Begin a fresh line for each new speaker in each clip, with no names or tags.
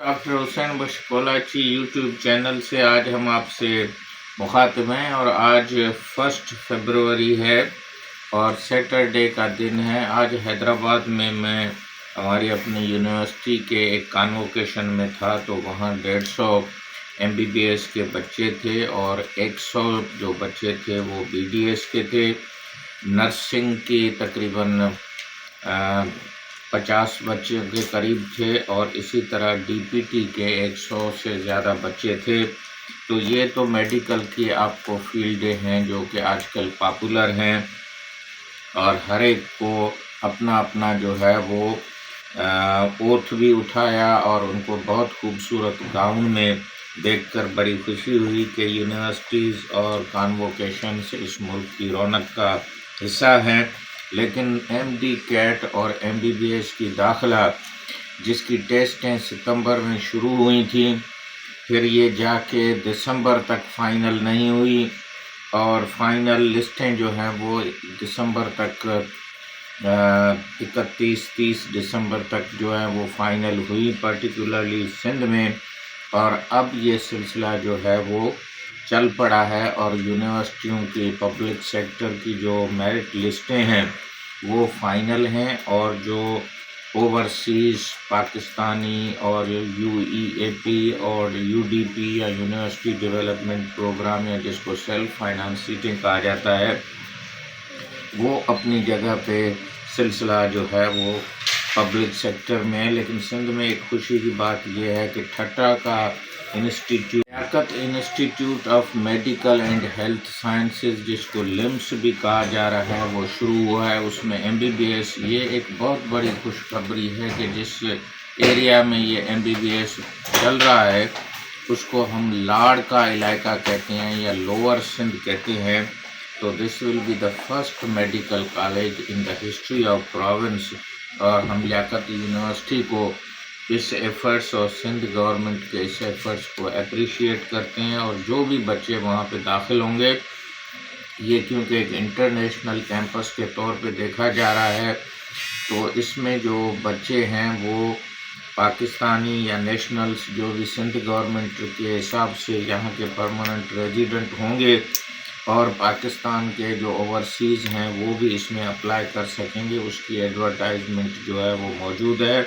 Doctor Hussain बशकोलाची YouTube channel से आज हम आपसे मुखातिब हैं और आज 1 फरवरी है और सैटरडे का दिन है। आज हैदराबाद में मैं हमारी अपनी यूनिवर्सिटी के एक कॉन्वोकेशन में था, तो वहाँ 150 MBBS के बच्चे थे और 100 जो बच्चे थे वो BDS के थे। नर्सिंग की तकरीबन 50 बच्चे के करीब थे और इसी तरह DPT के 100 से ज़्यादा बच्चे थे। तो ये तो मेडिकल की आपको फील्डें हैं जो कि आजकल पॉपुलर हैं और हर एक को अपना अपना जो है वो ओथ भी उठाया और उनको बहुत खूबसूरत गाउन में देखकर बड़ी खुशी हुई कि यूनिवर्सिटीज़ और कॉन्वोकेशंस इस मुल्क की रौनक का हिस्सा हैं। लेकिन MD कैट और MBBS की दाखिला जिसकी टेस्टें सितंबर में शुरू हुई थी, फिर ये जाके दिसंबर तक फ़ाइनल नहीं हुई और फ़ाइनल लिस्टें जो हैं वो दिसंबर तक 31-30 दिसंबर तक जो है वो फ़ाइनल हुई, पर्टिकुलरली सिंध में। और अब ये सिलसिला जो है वो चल पड़ा है और यूनिवर्सिटियों की पब्लिक सेक्टर की जो मेरिट लिस्टें हैं वो फ़ाइनल हैं और जो ओवरसीज़ पाकिस्तानी और UEAP और UDP या यूनिवर्सिटी डेवलपमेंट प्रोग्राम या जिसको सेल्फ फाइनेंस सीटिंग कहा जाता है, वो अपनी जगह पे सिलसिला जो है वो पब्लिक सेक्टर में है। लेकिन सिंध में एक खुशी की बात यह है कि ठट्टा का institute of medical and health sciences जिसको LIMS भी कहा जा रहा है वो शुरू हुआ है। उसमें MBBS, ये एक बहुत बड़ी खुशखबरी है कि जिस एरिया में ये MBBS चल रहा है उसको हम लाड़ का इलाका कहते हैं या लोअर सिंध कहते हैं। तो this will be the first medical college in the history of province और हम लियाकत यूनिवर्सिटी को इस एफ़र्ट्स और सिंध गवर्नमेंट के इस एफ़र्ट्स को अप्रिशिएट करते हैं। और जो भी बच्चे वहाँ पे दाखिल होंगे, ये क्योंकि एक इंटरनेशनल कैंपस के तौर पे देखा जा रहा है, तो इसमें जो बच्चे हैं वो पाकिस्तानी या नेशनल्स जो भी सिंध गवर्नमेंट के हिसाब से यहाँ के परमानेंट रेजिडेंट होंगे और पाकिस्तान के जो ओवरसीज़ हैं वो भी इसमें अप्लाई कर सकेंगे। उसकी एडवर्टाइजमेंट जो है वो मौजूद है,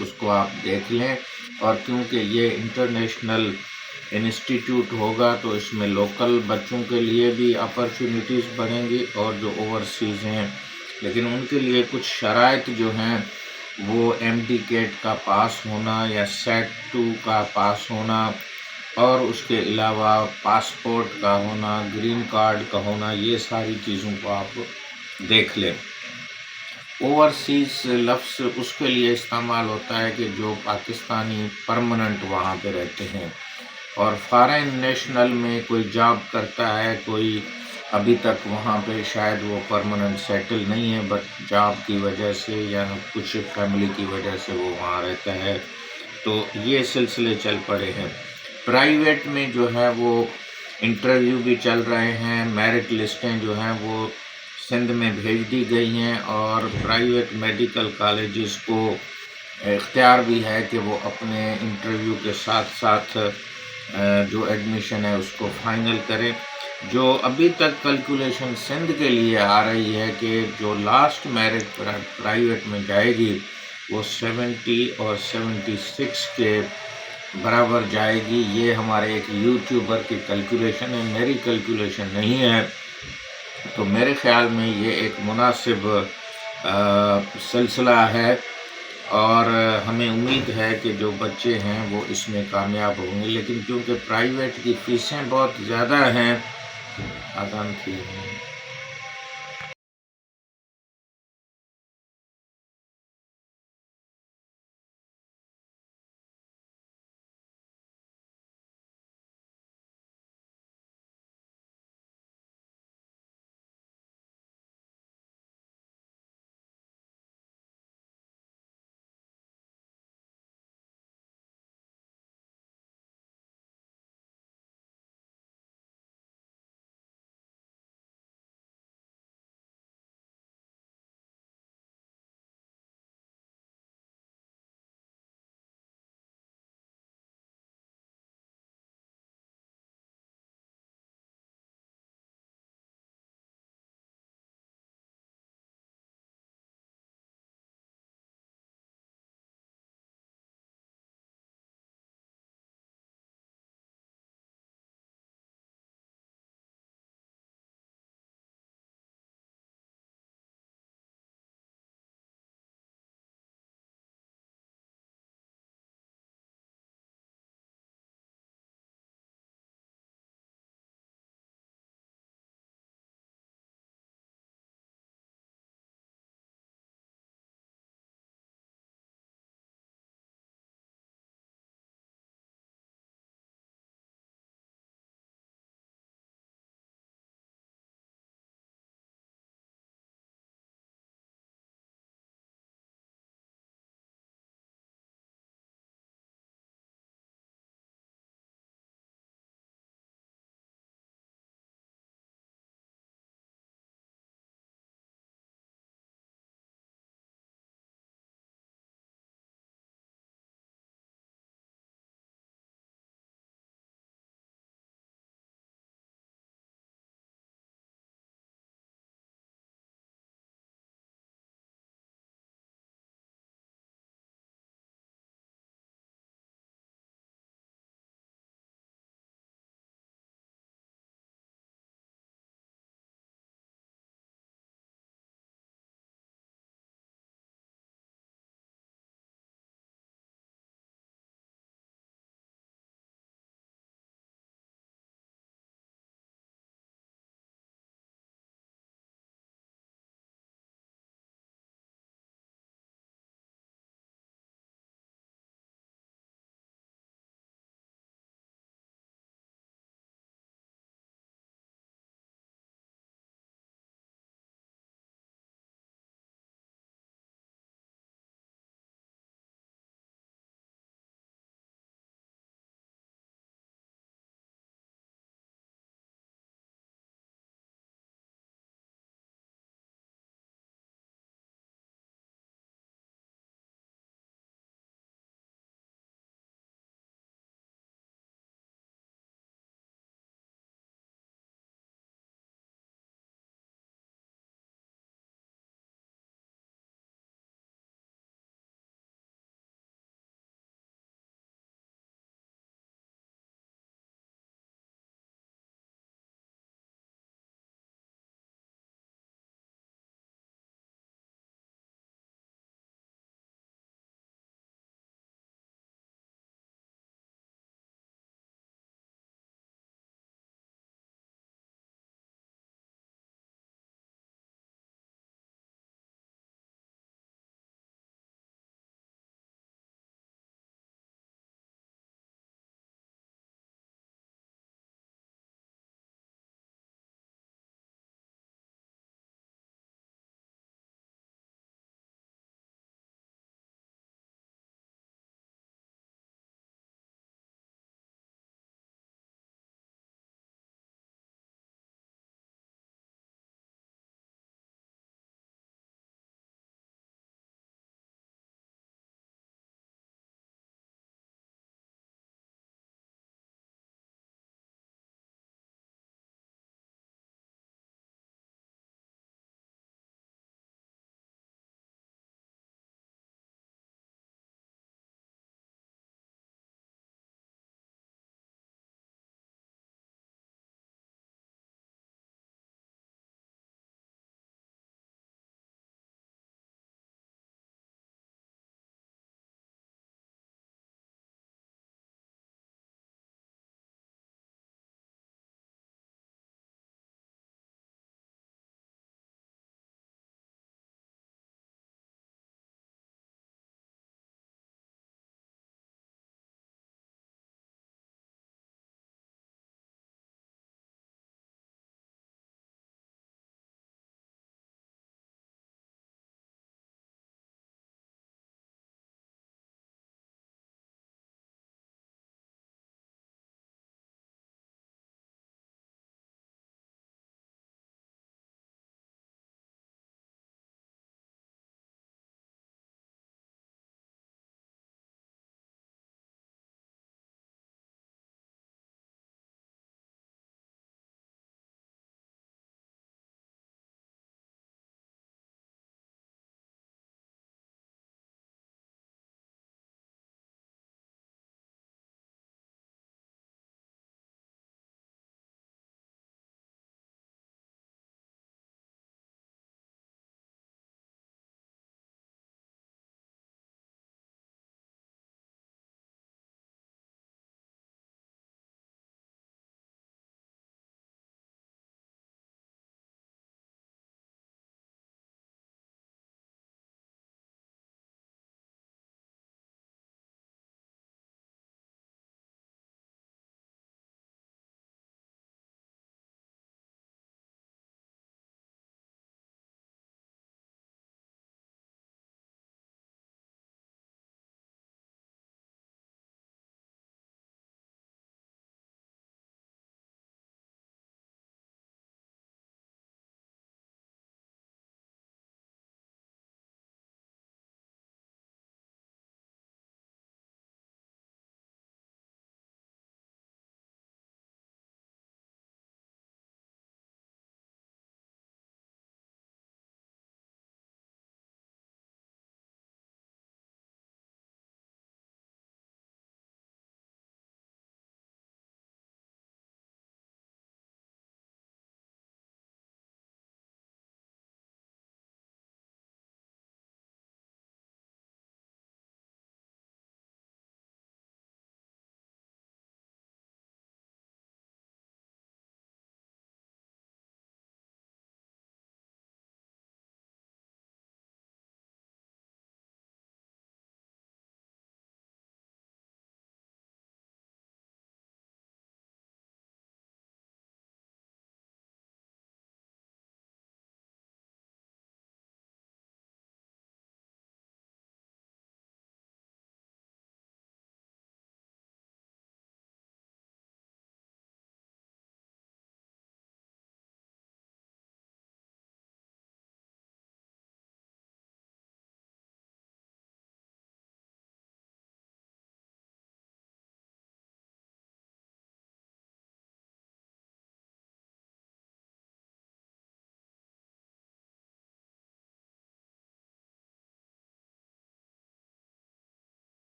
उसको आप देख लें। और क्योंकि ये इंटरनेशनल इंस्टीट्यूट होगा तो इसमें लोकल बच्चों के लिए भी अपॉर्चुनिटीज़ बढ़ेंगी और जो ओवरसीज़ हैं, लेकिन उनके लिए कुछ शराइत जो हैं वो MD कैट का पास होना या SET 2 का पास होना और उसके अलावा पासपोर्ट का होना, ग्रीन कार्ड का होना, ये सारी चीज़ों को आप देख लें। ओवरसीज़ लफ्ज़ उसके लिए इस्तेमाल होता है कि जो पाकिस्तानी परमानेंट वहाँ पे रहते हैं और फॉरेन नेशनल में कोई जॉब करता है, कोई अभी तक वहाँ पे शायद वो परमानेंट सेटल नहीं है, बट जॉब की वजह से या कुछ फैमिली की वजह से वो वहाँ रहता है, तो ये सिलसिले चल पड़े हैं। प्राइवेट में जो है वो इंटरव्यू भी चल रहे हैं, मेरिट लिस्टें जो हैं वो सिंध में भेज दी गई हैं और प्राइवेट मेडिकल कॉलेजेस को इख्तियार भी है कि वो अपने इंटरव्यू के साथ साथ जो एडमिशन है उसको फाइनल करें। जो अभी तक कैलकुलेशन सिंध के लिए आ रही है कि जो लास्ट मेरिट प्राइवेट में जाएगी वो 70 और 76 के बराबर जाएगी। ये हमारे एक यूट्यूबर की कैलकुलेशन है, मेरी कैलकुलेशन नहीं है। तो मेरे ख़्याल में ये एक मुनासिब सिलसिला है और हमें उम्मीद है कि जो बच्चे हैं वो इसमें कामयाब होंगे। लेकिन क्योंकि प्राइवेट की फ़ीसें बहुत ज़्यादा हैं, आसान थी।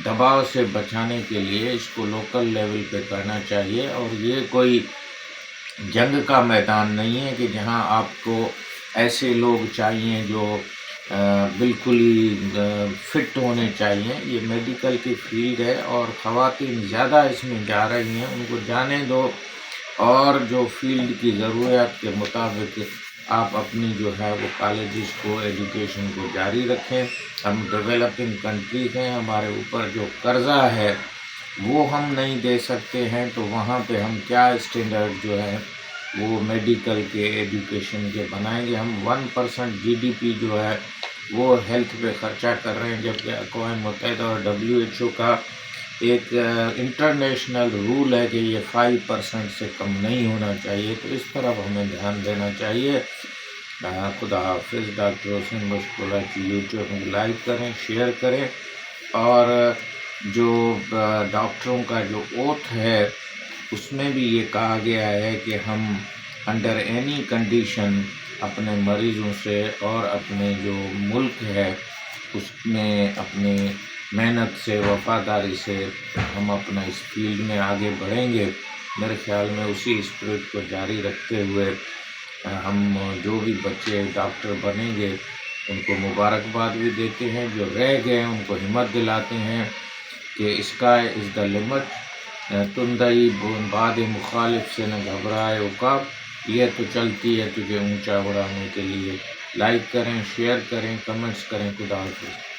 دباؤ سے بچانے کے لیے اس کو لوکل لیول پہ کرنا چاہیے، اور یہ کوئی جنگ کا میدان نہیں ہے کہ جہاں آپ کو ایسے لوگ چاہیے جو بالکل ہی فٹ ہونے چاہیے۔ یہ میڈیکل کی فیلڈ ہے اور خواتین زیادہ اس میں جا رہی ہیں، ان کو جانے دو، اور جو فیلڈ کی ضرورت کے مطابق آپ اپنی جو ہے وہ کالجز کو، ایجوکیشن کو جاری رکھیں۔ ہم ڈیولپنگ کنٹریز ہیں، ہمارے اوپر جو قرضہ ہے وہ ہم نہیں دے سکتے ہیں، تو وہاں پہ ہم کیا اسٹینڈرڈ جو ہے وہ میڈیکل کے، ایجوکیشن کے بنائیں گے؟ ہم 1% GDP جو ہے وہ ہیلتھ پہ خرچہ کر رہے ہیں، جبکہ اقوام متحدہ اور WHO کا ایک انٹرنیشنل رول ہے کہ یہ 5% سے کم نہیں ہونا چاہیے، تو اس طرف ہمیں دھیان دینا چاہیے۔ خدا حافظ۔ ڈاکٹر حسین مشکورہ کی یوٹیوب میں لائک کریں، شیئر کریں، اور جو ڈاکٹروں کا جو اوتھ ہے اس میں بھی یہ کہا گیا ہے کہ ہم انڈر اینی کنڈیشن اپنے مریضوں سے اور اپنے جو ملک ہے اس میں اپنی محنت سے، وفاداری سے ہم اپنا اس فیلڈ میں آگے بڑھیں گے۔ میرے خیال میں اسی اسپرٹ کو جاری رکھتے ہوئے ہم جو بھی بچے ڈاکٹر بنیں گے ان کو مبارکباد بھی دیتے ہیں، جو رہ گئے ہیں ان کو ہمت دلاتے ہیں کہ اسکائی از دا لمٹ، تندئی باد مخالف سے نہ گھبرائے عقاب، یہ تو چلتی ہے تجھے اونچا اڑانے کے لیے۔ لائک کریں، شیئر کریں، کمنٹس کریں۔ خدا حافظ۔